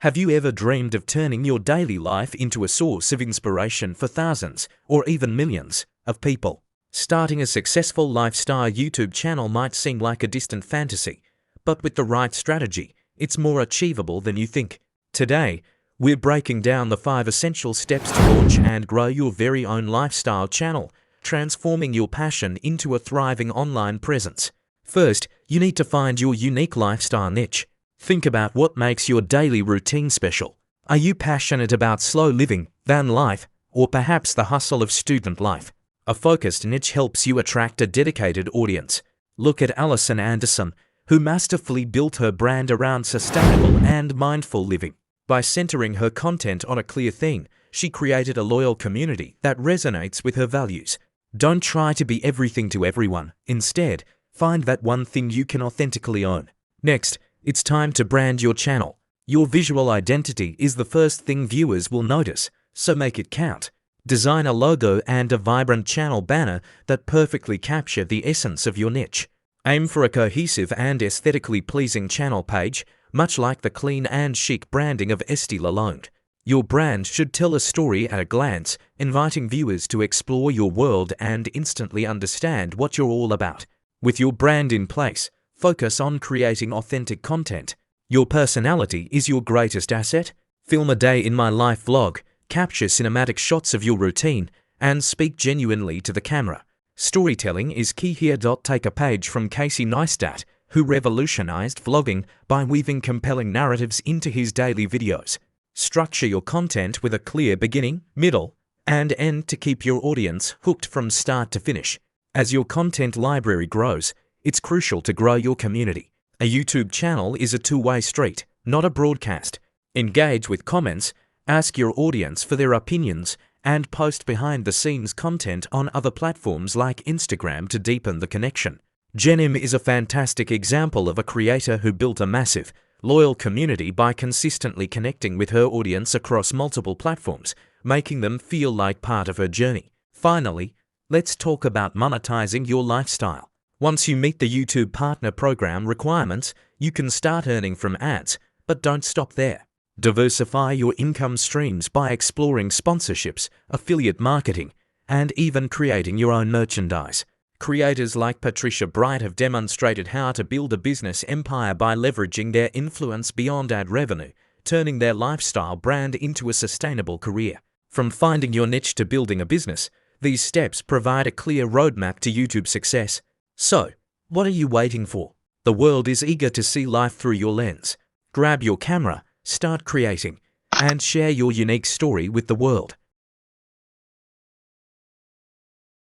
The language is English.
Have you ever dreamed of turning your daily life into a source of inspiration for thousands, or even millions, of people? Starting a successful lifestyle YouTube channel might seem like a distant fantasy, but with the right strategy, it's more achievable than you think. Today, we're breaking down the 5 essential steps to launch and grow your very own lifestyle channel, transforming your passion into a thriving online presence. First, you need to find your unique lifestyle niche. Think about what makes your daily routine special. Are you passionate about slow living, van life, or perhaps the hustle of student life? A focused niche helps you attract a dedicated audience. Look at Alison Anderson, who masterfully built her brand around sustainable and mindful living. By centering her content on a clear theme, she created a loyal community that resonates with her values. Don't try to be everything to everyone. Instead, find that one thing you can authentically own. Next, it's time to brand your channel. Your visual identity is the first thing viewers will notice, so make it count. Design a logo and a vibrant channel banner that perfectly capture the essence of your niche. Aim for a cohesive and aesthetically pleasing channel page, much like the clean and chic branding of Estee Lalonde. Your brand should tell a story at a glance, inviting viewers to explore your world and instantly understand what you're all about. With your brand in place, focus on creating authentic content. Your personality is your greatest asset. Film a day in my life vlog, capture cinematic shots of your routine, and speak genuinely to the camera. Storytelling is key here. Take a page from Casey Neistat, who revolutionized vlogging by weaving compelling narratives into his daily videos. Structure your content with a clear beginning, middle, and end to keep your audience hooked from start to finish. As your content library grows, it's crucial to grow your community. A YouTube channel is a two-way street, not a broadcast. Engage with comments, ask your audience for their opinions, and post behind-the-scenes content on other platforms like Instagram to deepen the connection. Jenim is a fantastic example of a creator who built a massive, loyal community by consistently connecting with her audience across multiple platforms, making them feel like part of her journey. Finally, let's talk about monetizing your lifestyle. Once you meet the YouTube Partner Program requirements, you can start earning from ads, but don't stop there. Diversify your income streams by exploring sponsorships, affiliate marketing, and even creating your own merchandise. Creators like Patricia Bright have demonstrated how to build a business empire by leveraging their influence beyond ad revenue, turning their lifestyle brand into a sustainable career. From finding your niche to building a business, these steps provide a clear roadmap to YouTube success. So, what are you waiting for? The world is eager to see life through your lens. Grab your camera, start creating, and share your unique story with the world.